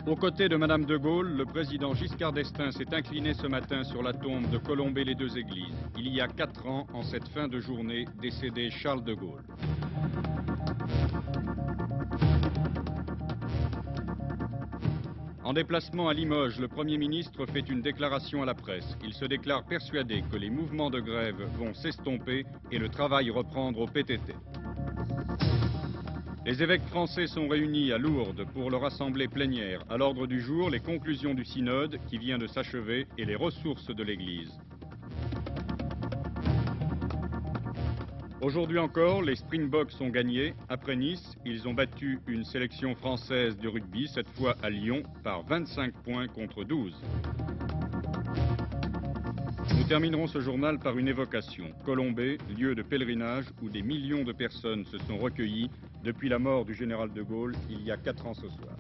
Aux côtés de Madame de Gaulle, le président Giscard d'Estaing s'est incliné ce matin sur la tombe de Colombey-les-Deux-Églises. Il y a 4 ans, en cette fin de journée, décédé Charles de Gaulle. En déplacement à Limoges, le Premier ministre fait une déclaration à la presse. Il se déclare persuadé que les mouvements de grève vont s'estomper et le travail reprendre au PTT. Les évêques français sont réunis à Lourdes pour leur assemblée plénière. À l'ordre du jour, les conclusions du synode qui vient de s'achever et les ressources de l'Église. Aujourd'hui encore, les Springboks ont gagné. Après Nice, ils ont battu une sélection française de rugby, cette fois à Lyon, par 25 points contre 12. Nous terminerons ce journal par une évocation. Colombey, lieu de pèlerinage où des millions de personnes se sont recueillies depuis la mort du général de Gaulle il y a 4 ans ce soir.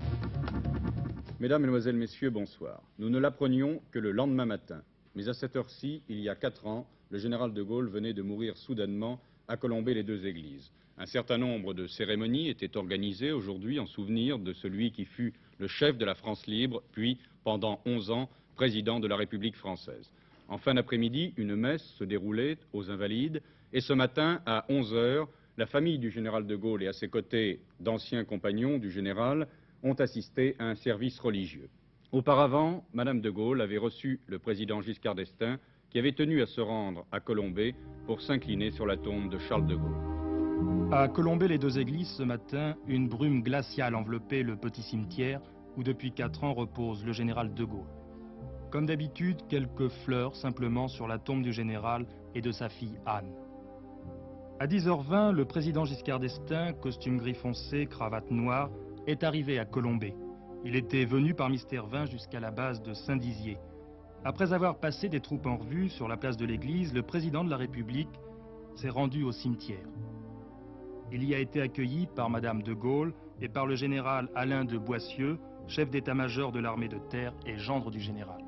Mesdames, Mesdemoiselles, Messieurs, bonsoir. Nous ne l'apprenions que le lendemain matin. Mais à cette heure-ci, il y a 4 ans, le général de Gaulle venait de mourir soudainement à Colombey-les-Deux-Églises. Un certain nombre de cérémonies étaient organisées aujourd'hui en souvenir de celui qui fut le chef de la France libre, puis, pendant 11 ans, président de la République française. En fin d'après-midi, une messe se déroulait aux Invalides, et ce matin, à 11 heures, la famille du général de Gaulle et à ses côtés d'anciens compagnons du général ont assisté à un service religieux. Auparavant, Madame de Gaulle avait reçu le président Giscard d'Estaing, qui avait tenu à se rendre à Colombey pour s'incliner sur la tombe de Charles de Gaulle. À Colombey-les-Deux-Églises, ce matin, une brume glaciale enveloppait le petit cimetière où depuis 4 ans repose le général de Gaulle. Comme d'habitude, quelques fleurs simplement sur la tombe du général et de sa fille Anne. À 10h20, le président Giscard d'Estaing, costume gris foncé, cravate noire, est arrivé à Colombey. Il était venu par Mystère 20 jusqu'à la base de Saint-Dizier. Après avoir passé des troupes en revue sur la place de l'église, le président de la République s'est rendu au cimetière. Il y a été accueilli par Madame de Gaulle et par le général Alain de Boissieu, chef d'état-major de l'armée de terre et gendre du général.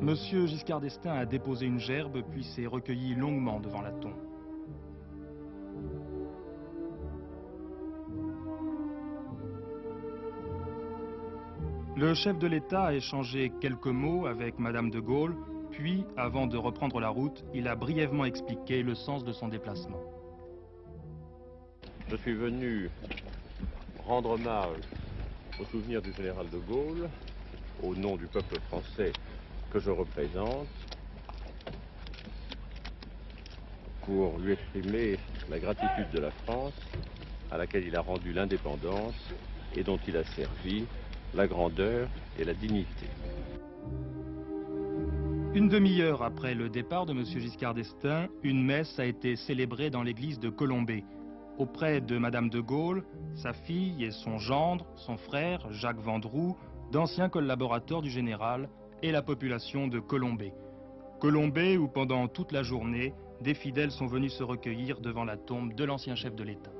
Monsieur Giscard d'Estaing a déposé une gerbe puis s'est recueilli longuement devant la tombe. Le chef de l'État a échangé quelques mots avec Madame de Gaulle, puis, avant de reprendre la route, il a brièvement expliqué le sens de son déplacement. Je suis venu rendre hommage au souvenir du général de Gaulle, au nom du peuple français que je représente, pour lui exprimer la gratitude de la France à laquelle il a rendu l'indépendance et dont il a servi la grandeur et la dignité. Une demi-heure après le départ de M. Giscard d'Estaing, une messe a été célébrée dans l'église de Colombey, auprès de Madame de Gaulle, sa fille et son gendre, son frère, Jacques Vendroux, d'anciens collaborateurs du général, et la population de Colombey. Colombey où pendant toute la journée, des fidèles sont venus se recueillir devant la tombe de l'ancien chef de l'État.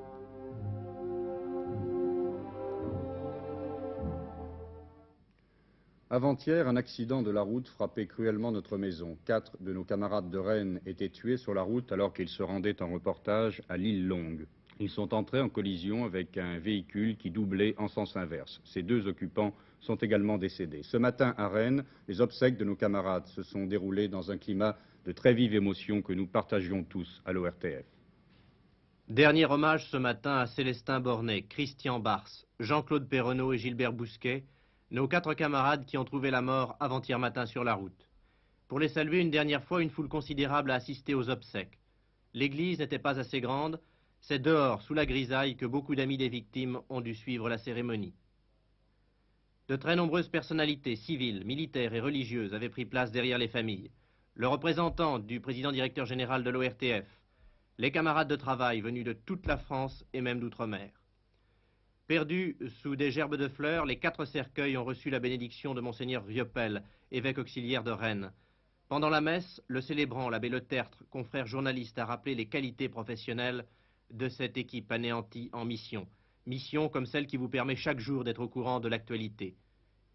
Avant-hier, un accident de la route frappait cruellement notre maison. 4 de nos camarades de Rennes étaient tués sur la route alors qu'ils se rendaient en reportage à l'île Longue. Ils sont entrés en collision avec un véhicule qui doublait en sens inverse. Ces 2 occupants sont également décédés. Ce matin à Rennes, les obsèques de nos camarades se sont déroulées dans un climat de très vive émotion que nous partagions tous à l'ORTF. Dernier hommage ce matin à Célestin Bornet, Christian Bars, Jean-Claude Perrenot et Gilbert Bousquet, nos 4 camarades qui ont trouvé la mort avant-hier matin sur la route. Pour les saluer une dernière fois, une foule considérable a assisté aux obsèques. L'église n'était pas assez grande, c'est dehors, sous la grisaille, que beaucoup d'amis des victimes ont dû suivre la cérémonie. De très nombreuses personnalités civiles, militaires et religieuses avaient pris place derrière les familles. Le représentant du président directeur général de l'ORTF, les camarades de travail venus de toute la France et même d'outre-mer. Perdus sous des gerbes de fleurs, les 4 cercueils ont reçu la bénédiction de Monseigneur Rieupel, évêque auxiliaire de Rennes. Pendant la messe, le célébrant, l'abbé Le Tertre, confrère journaliste, a rappelé les qualités professionnelles de cette équipe anéantie en mission. Mission comme celle qui vous permet chaque jour d'être au courant de l'actualité.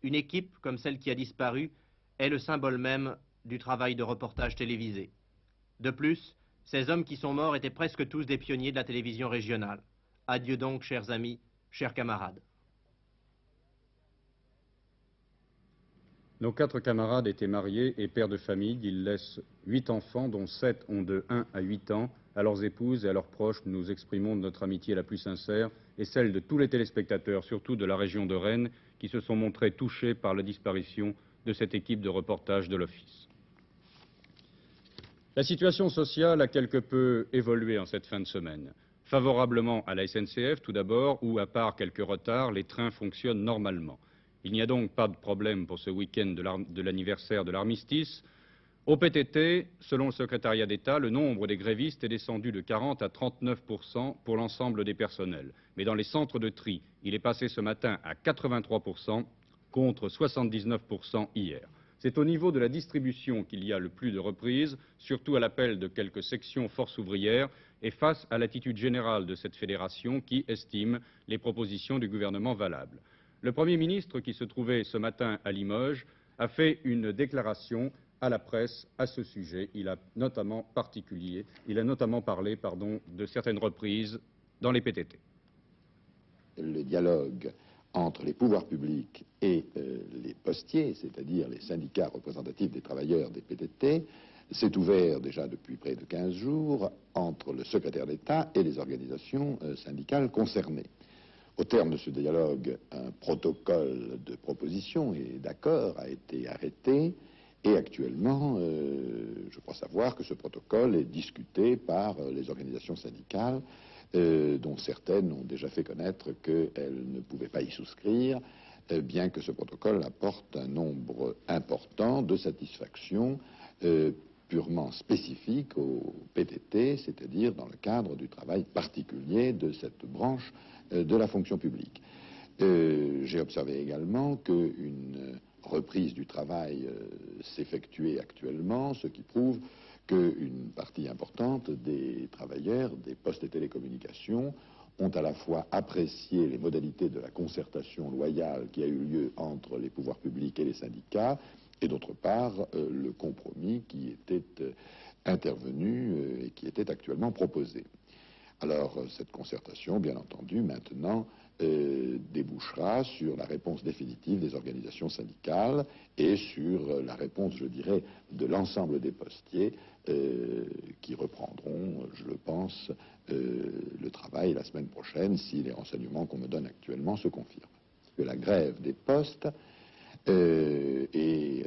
Une équipe comme celle qui a disparu est le symbole même du travail de reportage télévisé. De plus, ces hommes qui sont morts étaient presque tous des pionniers de la télévision régionale. Adieu donc, chers amis, chers camarades. Nos 4 camarades étaient mariés et pères de famille. Ils laissent 8 enfants, dont 7 ont de 1 à 8 ans. À leurs épouses et à leurs proches, nous exprimons notre amitié la plus sincère et celle de tous les téléspectateurs, surtout de la région de Rennes, qui se sont montrés touchés par la disparition de cette équipe de reportage de l'Office. La situation sociale a quelque peu évolué en cette fin de semaine. Favorablement à la SNCF, tout d'abord, où, à part quelques retards, les trains fonctionnent normalement. Il n'y a donc pas de problème pour ce week-end de l'anniversaire de l'armistice. Au PTT, selon le secrétariat d'État, le nombre des grévistes est descendu de 40 à 39% pour l'ensemble des personnels. Mais dans les centres de tri, il est passé ce matin à 83% contre 79% hier. C'est au niveau de la distribution qu'il y a le plus de reprises, surtout à l'appel de quelques sections force ouvrière et face à l'attitude générale de cette fédération qui estime les propositions du gouvernement valables. Le Premier ministre, qui se trouvait ce matin à Limoges, a fait une déclaration à la presse à ce sujet. Il a notamment parlé de certaines reprises dans les PTT. Le dialogue entre les pouvoirs publics et les postiers, c'est-à-dire les syndicats représentatifs des travailleurs des PTT, s'est ouvert déjà depuis près de 15 jours entre le secrétaire d'État et les organisations syndicales concernées. Au terme de ce dialogue, un protocole de propositions et d'accords a été arrêté et actuellement, je crois savoir que ce protocole est discuté par les organisations syndicales dont certaines ont déjà fait connaître qu'elles ne pouvaient pas y souscrire, bien que ce protocole apporte un nombre important de satisfactions purement spécifiques au PTT, c'est-à-dire dans le cadre du travail particulier de cette branche de la fonction publique. J'ai observé également qu'une reprise du travail s'effectuait actuellement, ce qui prouve qu'une partie importante des travailleurs des postes et télécommunications ont à la fois apprécié les modalités de la concertation loyale qui a eu lieu entre les pouvoirs publics et les syndicats, et d'autre part le compromis qui était intervenu et qui était actuellement proposé. Alors cette concertation, bien entendu, maintenant débouchera sur la réponse définitive des organisations syndicales et sur la réponse, je dirais, de l'ensemble des postiers qui reprendront, je le pense, le travail la semaine prochaine si les renseignements qu'on me donne actuellement se confirment. Que la grève des postes et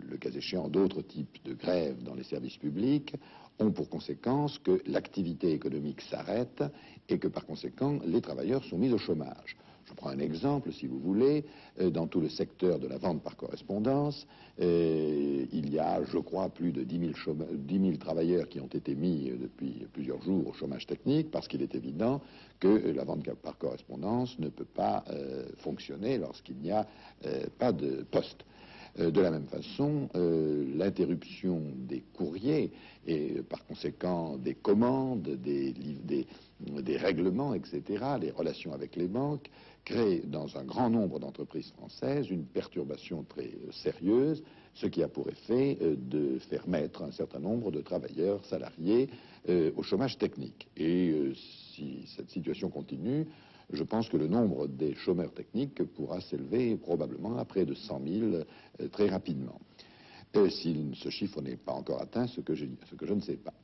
le cas échéant d'autres types de grèves dans les services publics ont pour conséquence que l'activité économique s'arrête et que par conséquent les travailleurs sont mis au chômage. Je prends un exemple, si vous voulez, dans tout le secteur de la vente par correspondance, il y a, je crois, plus de 10 000 travailleurs qui ont été mis depuis plusieurs jours au chômage technique, parce qu'il est évident que la vente par correspondance ne peut pas fonctionner lorsqu'il n'y a pas de poste. De la même façon, l'interruption des courriers et par conséquent des commandes, des règlements, etc., les relations avec les banques, crée dans un grand nombre d'entreprises françaises une perturbation très sérieuse, ce qui a pour effet de faire mettre un certain nombre de travailleurs salariés au chômage technique. Et si cette situation continue, je pense que le nombre des chômeurs techniques pourra s'élever probablement à près de 100 000 très rapidement. Si ce chiffre n'est pas encore atteint, ce que je ne sais pas.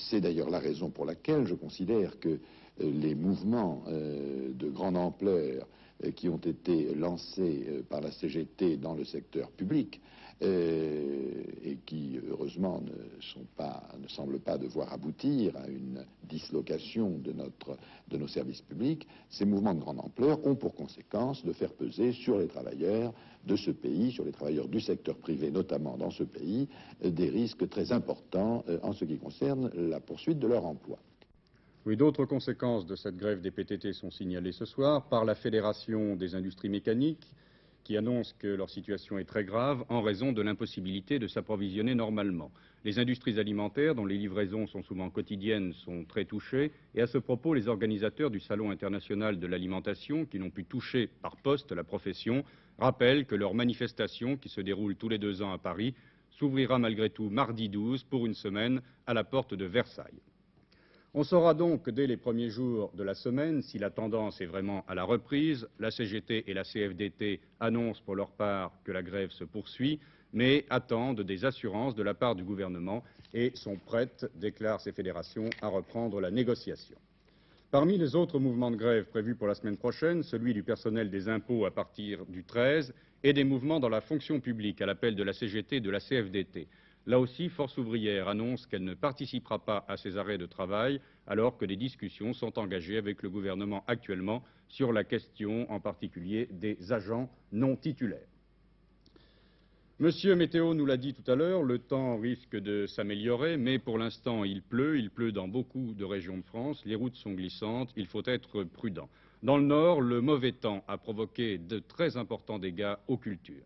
C'est d'ailleurs la raison pour laquelle je considère que les mouvements de grande ampleur qui ont été lancés par la CGT dans le secteur public et qui, heureusement, ne semblent pas devoir aboutir à une dislocation de nos services publics, ces mouvements de grande ampleur ont pour conséquence de faire peser sur les travailleurs de ce pays, sur les travailleurs du secteur privé, notamment dans ce pays, des risques très importants en ce qui concerne la poursuite de leur emploi. Oui, d'autres conséquences de cette grève des PTT sont signalées ce soir par la Fédération des industries mécaniques, qui annoncent que leur situation est très grave en raison de l'impossibilité de s'approvisionner normalement. Les industries alimentaires, dont les livraisons sont souvent quotidiennes, sont très touchées. Et à ce propos, les organisateurs du Salon international de l'alimentation, qui n'ont pu toucher par poste la profession, rappellent que leur manifestation, qui se déroule tous les 2 ans à Paris, s'ouvrira malgré tout mardi 12 pour une semaine à la porte de Versailles. On saura donc dès les premiers jours de la semaine si la tendance est vraiment à la reprise. La CGT et la CFDT annoncent pour leur part que la grève se poursuit, mais attendent des assurances de la part du gouvernement et sont prêtes, déclarent ces fédérations, à reprendre la négociation. Parmi les autres mouvements de grève prévus pour la semaine prochaine, celui du personnel des impôts à partir du 13 et des mouvements dans la fonction publique à l'appel de la CGT et de la CFDT. Là aussi, Force ouvrière annonce qu'elle ne participera pas à ces arrêts de travail, alors que des discussions sont engagées avec le gouvernement actuellement sur la question, en particulier, des agents non titulaires. Monsieur Météo nous l'a dit tout à l'heure, le temps risque de s'améliorer, mais pour l'instant il pleut dans beaucoup de régions de France, les routes sont glissantes, il faut être prudent. Dans le nord, le mauvais temps a provoqué de très importants dégâts aux cultures.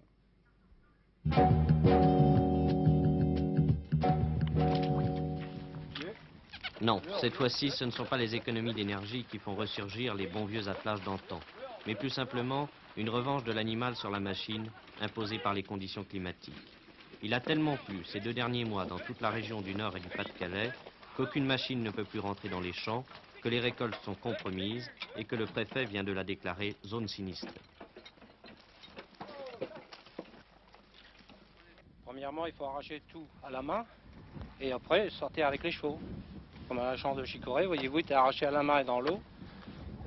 Non, cette fois-ci, ce ne sont pas les économies d'énergie qui font ressurgir les bons vieux attelages d'antan, mais plus simplement une revanche de l'animal sur la machine imposée par les conditions climatiques. Il a tellement plu ces 2 derniers mois dans toute la région du Nord et du Pas-de-Calais qu'aucune machine ne peut plus rentrer dans les champs, que les récoltes sont compromises et que le préfet vient de la déclarer zone sinistrée. Premièrement, il faut arracher tout à la main et après sortir avec les chevaux. Comme à la chance de Chicorée, voyez-vous, il était arraché à la main et dans l'eau.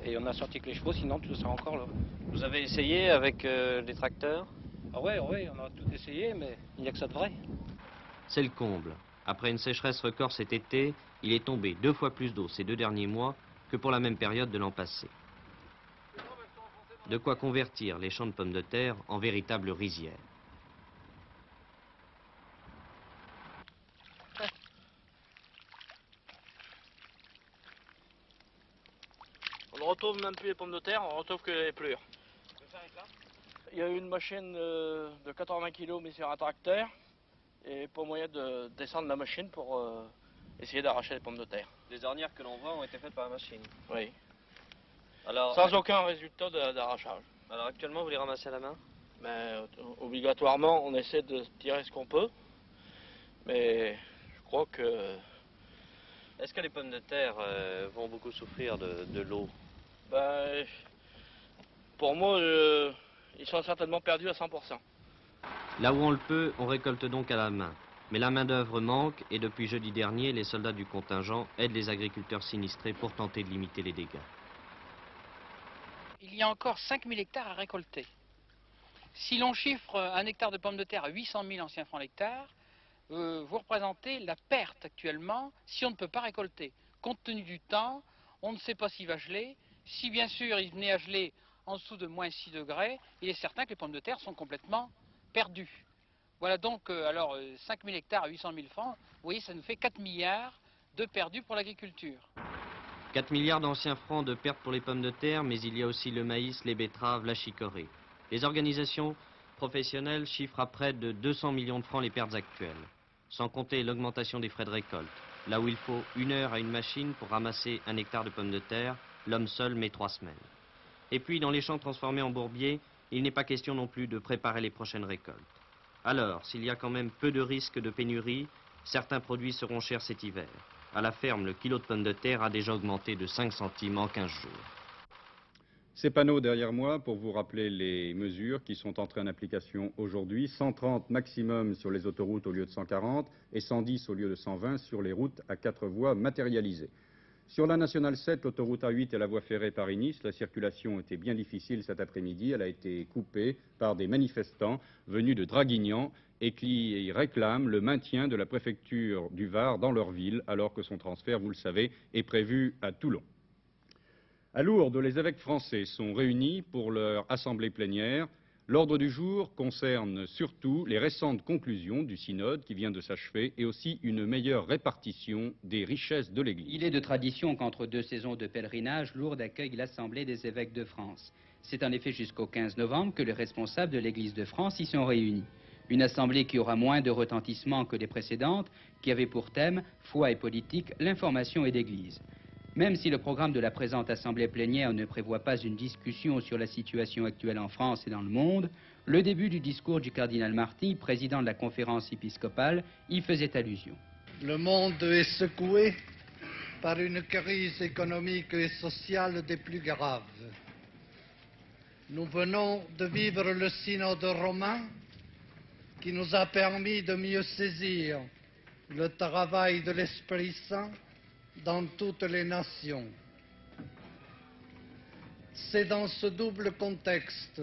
Et on a sorti avec les chevaux, sinon tout sera encore là. Vous avez essayé avec des tracteurs? Ah ouais, on a tout essayé, mais il n'y a que ça de vrai. C'est le comble. Après une sécheresse record cet été, il est tombé 2 fois plus d'eau ces 2 derniers mois que pour la même période de l'an passé. De quoi convertir les champs de pommes de terre en véritables rizières. On ne retrouve même plus les pommes de terre, on retrouve que les plures. Il y a une machine de 80 kg mise sur un tracteur et pas moyen de descendre la machine pour essayer d'arracher les pommes de terre. Les ornières que l'on voit ont été faites par la machine. Oui. Alors, Sans aucun résultat d'arrachage. alors actuellement, vous les ramassez à la main? Mais obligatoirement, on essaie de tirer ce qu'on peut. Mais je crois que... Est-ce que les pommes de terre vont beaucoup souffrir de l'eau? Ben, pour moi, ils sont certainement perdus à 100%. Là où on le peut, on récolte donc à la main. Mais la main-d'œuvre manque et depuis jeudi dernier, les soldats du contingent aident les agriculteurs sinistrés pour tenter de limiter les dégâts. Il y a encore 5000 hectares à récolter. Si l'on chiffre un hectare de pommes de terre à 800 000 anciens francs l'hectare, vous représentez la perte actuellement si on ne peut pas récolter. Compte tenu du temps, on ne sait pas s'il va geler. Si bien sûr il venait à geler en dessous de moins 6 degrés, il est certain que les pommes de terre sont complètement perdues. Voilà donc, 5000 hectares à 800 000 francs, vous voyez, ça nous fait 4 milliards de perdus pour l'agriculture. 4 milliards d'anciens francs de pertes pour les pommes de terre, mais il y a aussi le maïs, les betteraves, la chicorée. Les organisations professionnelles chiffrent à près de 200 millions de francs les pertes actuelles, sans compter l'augmentation des frais de récolte. Là où il faut 1 heure à une machine pour ramasser un hectare de pommes de terre, l'homme seul met 3 semaines. Et puis, dans les champs transformés en bourbiers, il n'est pas question non plus de préparer les prochaines récoltes. Alors, s'il y a quand même peu de risques de pénurie, certains produits seront chers cet hiver. À la ferme, le kilo de pommes de terre a déjà augmenté de 5 centimes en 15 jours. Ces panneaux derrière moi pour vous rappeler les mesures qui sont entrées en application aujourd'hui. 130 maximum sur les autoroutes au lieu de 140 et 110 au lieu de 120 sur les routes à 4 voies matérialisées. Sur la Nationale 7, l'autoroute A8 et la voie ferrée Paris-Nice, la circulation était bien difficile cet après-midi. Elle a été coupée par des manifestants venus de Draguignan et qui réclament le maintien de la préfecture du Var dans leur ville, alors que son transfert, vous le savez, est prévu à Toulon. À Lourdes, les évêques français sont réunis pour leur assemblée plénière. L'ordre du jour concerne surtout les récentes conclusions du synode qui vient de s'achever et aussi une meilleure répartition des richesses de l'Église. Il est de tradition qu'entre deux saisons de pèlerinage, Lourdes accueille l'Assemblée des évêques de France. C'est en effet jusqu'au 15 novembre que les responsables de l'Église de France y sont réunis. Une assemblée qui aura moins de retentissement que les précédentes, qui avait pour thème, foi et politique, l'information et l'Église. Même si le programme de la présente assemblée plénière ne prévoit pas une discussion sur la situation actuelle en France et dans le monde, le début du discours du cardinal Marty, président de la conférence épiscopale, y faisait allusion. Le monde est secoué par une crise économique et sociale des plus graves. Nous venons de vivre le synode romain qui nous a permis de mieux saisir le travail de l'Esprit Saint dans toutes les nations. C'est dans ce double contexte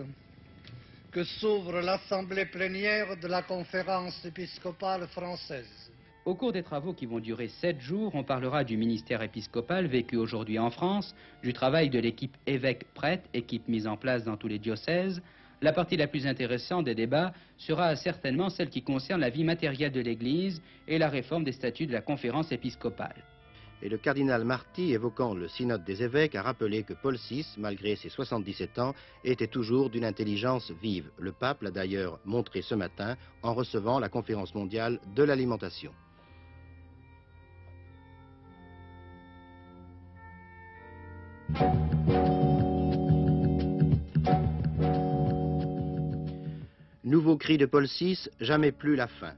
que s'ouvre l'assemblée plénière de la conférence épiscopale française. Au cours des travaux qui vont durer 7 jours, on parlera du ministère épiscopal vécu aujourd'hui en France, du travail de l'équipe évêque-prêtre, équipe mise en place dans tous les diocèses. La partie la plus intéressante des débats sera certainement celle qui concerne la vie matérielle de l'Église et la réforme des statuts de la conférence épiscopale. Et le cardinal Marty, évoquant le synode des évêques, a rappelé que Paul VI, malgré ses 77 ans, était toujours d'une intelligence vive. Le pape l'a d'ailleurs montré ce matin en recevant la conférence mondiale de l'alimentation. Nouveau cri de Paul VI, jamais plus la faim.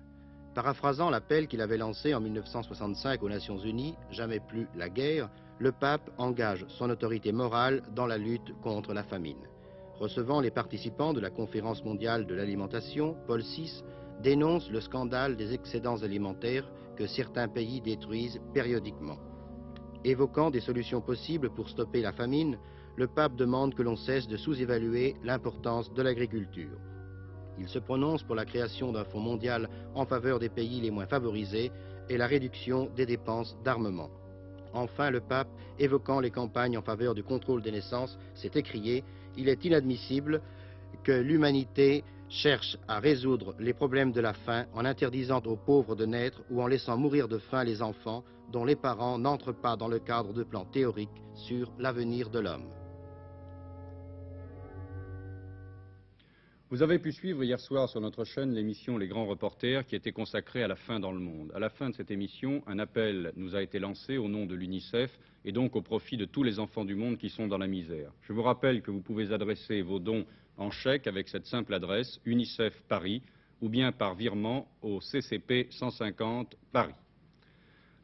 Paraphrasant l'appel qu'il avait lancé en 1965 aux Nations Unies, jamais plus la guerre, le pape engage son autorité morale dans la lutte contre la famine. Recevant les participants de la conférence mondiale de l'alimentation, Paul VI dénonce le scandale des excédents alimentaires que certains pays détruisent périodiquement. Évoquant des solutions possibles pour stopper la famine, le pape demande que l'on cesse de sous-évaluer l'importance de l'agriculture. Il se prononce pour la création d'un fonds mondial en faveur des pays les moins favorisés et la réduction des dépenses d'armement. Enfin, le pape, évoquant les campagnes en faveur du contrôle des naissances, s'est écrié « Il est inadmissible que l'humanité cherche à résoudre les problèmes de la faim en interdisant aux pauvres de naître ou en laissant mourir de faim les enfants dont les parents n'entrent pas dans le cadre de plans théoriques sur l'avenir de l'homme. » Vous avez pu suivre hier soir sur notre chaîne l'émission Les Grands Reporters qui était consacrée à la faim dans le monde. À la fin de cette émission, un appel nous a été lancé au nom de l'UNICEF et donc au profit de tous les enfants du monde qui sont dans la misère. Je vous rappelle que vous pouvez adresser vos dons en chèque avec cette simple adresse UNICEF Paris ou bien par virement au CCP 150 Paris.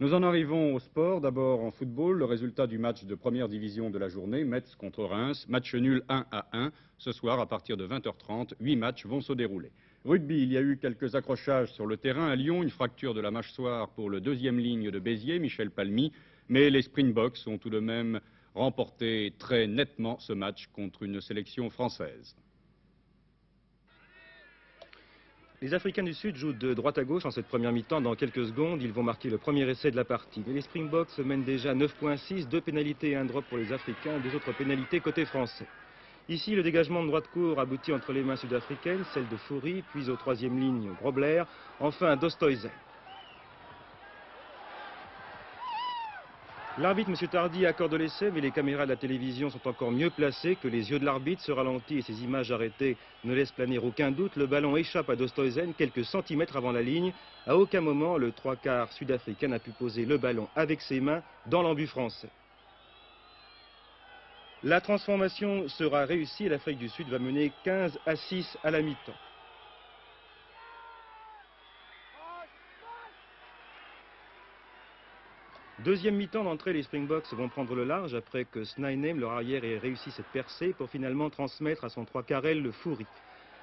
Nous en arrivons au sport. D'abord en football, le résultat du match de première division de la journée, Metz contre Reims, match nul 1-1. Ce soir, à partir de 20h30, 8 matchs vont se dérouler. Rugby, il y a eu quelques accrochages sur le terrain. À Lyon, une fracture de la mâchoire pour le deuxième ligne de Béziers, Michel Palmy. Mais les Springboks ont tout de même remporté très nettement ce match contre une sélection française. Les Africains du Sud jouent de droite à gauche en cette première mi-temps. Dans quelques secondes, ils vont marquer le premier essai de la partie. Mais les Springboks mènent déjà 9,6, 2 pénalités et un drop pour les Africains, 2 autres pénalités côté français. Ici, le dégagement de droite court aboutit entre les mains sud-africaines, celle de Fourie, puis aux troisième ligne, Grobler, enfin Dostoysen. L'arbitre, M. Tardy, accorde l'essai, mais les caméras de la télévision sont encore mieux placées que les yeux de l'arbitre. Ce ralenti et ces images arrêtées ne laissent planer aucun doute. Le ballon échappe à Dostoysen quelques centimètres avant la ligne. À aucun moment, le 3/4 sud-africain n'a pu poser le ballon avec ses mains dans l'embut français. La transformation sera réussie et l'Afrique du Sud va mener 15-6 à la mi-temps. Deuxième mi-temps d'entrée, les Springboks vont prendre le large après que Snynem, leur arrière, ait réussi cette percée pour finalement transmettre à son 3/4 aile le Fourie.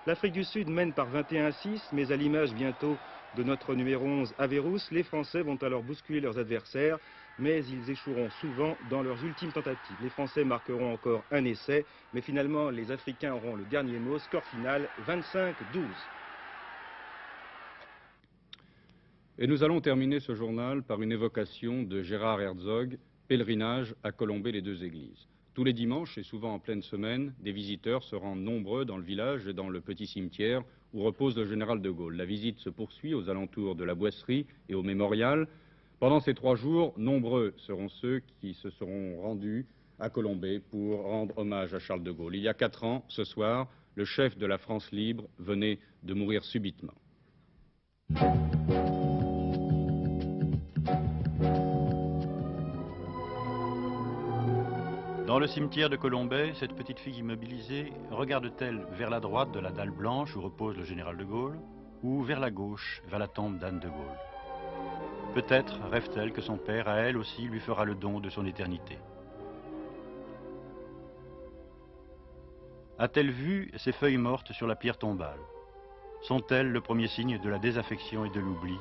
L'Afrique du Sud mène par 21-6, mais à l'image bientôt de notre numéro 11 Averous, les Français vont alors bousculer leurs adversaires, mais ils échoueront souvent dans leurs ultimes tentatives. Les Français marqueront encore un essai, mais finalement les Africains auront le dernier mot. Score final 25-12. Et nous allons terminer ce journal par une évocation de Gérard Herzog, pèlerinage à Colombey-les-Deux-Églises. Tous les dimanches et souvent en pleine semaine, des visiteurs se rendent nombreux dans le village et dans le petit cimetière où repose le général de Gaulle. La visite se poursuit aux alentours de la Boisserie et au Mémorial. Pendant ces 3 jours, nombreux seront ceux qui se seront rendus à Colombey pour rendre hommage à Charles de Gaulle. Il y a 4 ans, ce soir, le chef de la France libre venait de mourir subitement. Dans le cimetière de Colombey, cette petite fille immobilisée regarde-t-elle vers la droite de la dalle blanche où repose le général de Gaulle ou vers la gauche, vers la tombe d'Anne de Gaulle? Peut-être rêve-t-elle que son père, à elle aussi, lui fera le don de son éternité. A-t-elle vu ces feuilles mortes sur la pierre tombale? Sont-elles le premier signe de la désaffection et de l'oubli?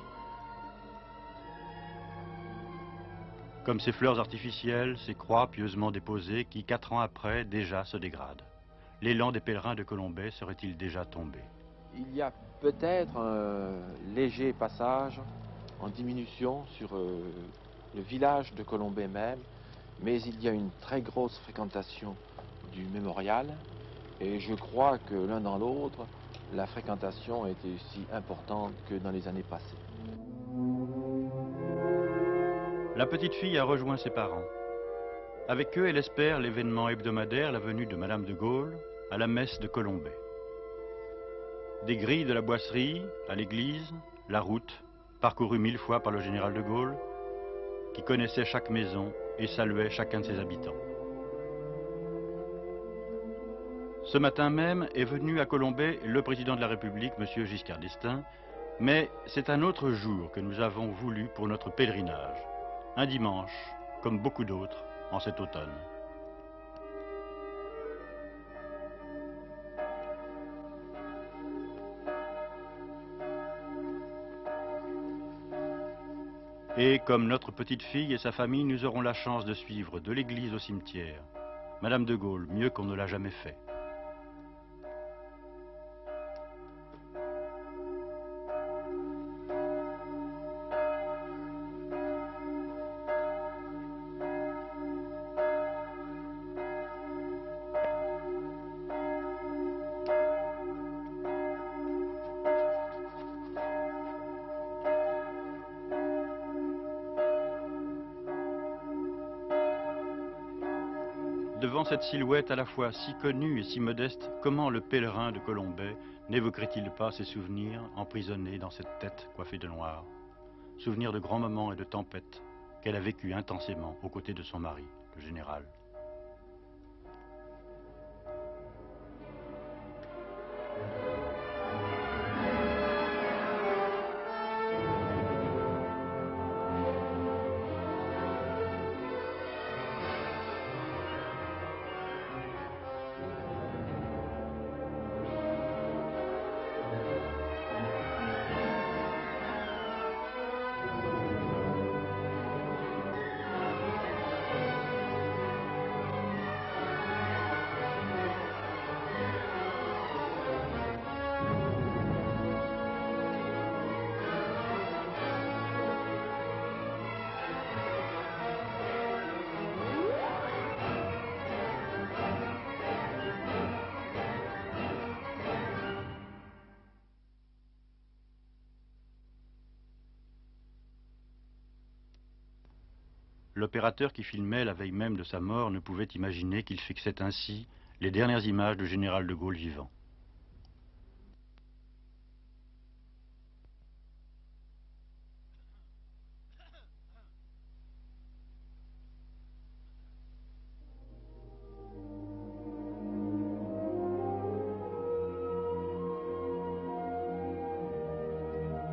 Comme ces fleurs artificielles, ces croix pieusement déposées qui, 4 ans après, déjà se dégradent. L'élan des pèlerins de Colombey serait-il déjà tombé? Il y a peut-être un léger passage en diminution sur le village de Colombey même, mais il y a une très grosse fréquentation du mémorial, et je crois que l'un dans l'autre, la fréquentation était aussi importante que dans les années passées. La petite fille a rejoint ses parents. Avec eux, elle espère l'événement hebdomadaire, la venue de Madame de Gaulle à la messe de Colombey. Des grilles de la Boisserie à l'église, la route, parcourue 1000 fois par le général de Gaulle, qui connaissait chaque maison et saluait chacun de ses habitants. Ce matin même est venu à Colombey le président de la République, M. Giscard d'Estaing, mais c'est un autre jour que nous avons voulu pour notre pèlerinage. Un dimanche, comme beaucoup d'autres, en cet automne. Et comme notre petite fille et sa famille, nous aurons la chance de suivre de l'église au cimetière Madame de Gaulle mieux qu'on ne l'a jamais fait. Devant cette silhouette à la fois si connue et si modeste, comment le pèlerin de Colombey n'évoquerait-il pas ses souvenirs emprisonnés dans cette tête coiffée de noir? Souvenirs de grands moments et de tempêtes qu'elle a vécus intensément aux côtés de son mari, le général. L'opérateur qui filmait la veille même de sa mort ne pouvait imaginer qu'il fixait ainsi les dernières images du général de Gaulle vivant.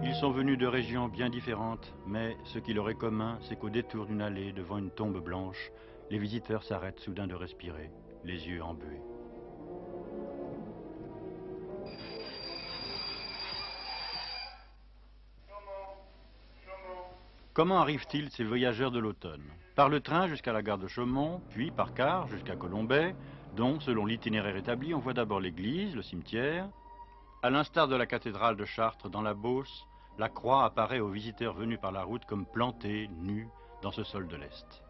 Ils sont venus de régions bien différentes, mais ce qui leur est commun, c'est qu'au détour d'une allée, devant une tombe blanche, les visiteurs s'arrêtent soudain de respirer, les yeux embués. Comment arrivent-ils ces voyageurs de l'automne? Par le train jusqu'à la gare de Chaumont, puis par car jusqu'à Colombey, dont, selon l'itinéraire établi, on voit d'abord l'église, le cimetière. À l'instar de la cathédrale de Chartres dans la Beauce, la croix apparaît aux visiteurs venus par la route comme plantée, nue, dans ce sol de l'Est.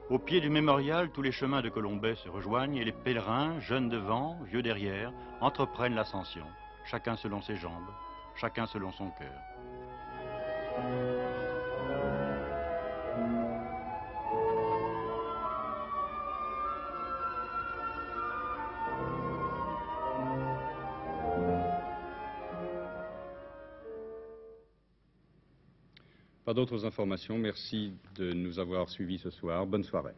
Au pied du mémorial, tous les chemins de Colombey se rejoignent et les pèlerins, jeunes devant, vieux derrière, entreprennent l'ascension, chacun selon ses jambes, chacun selon son cœur. Pas d'autres informations. Merci de nous avoir suivis ce soir. Bonne soirée.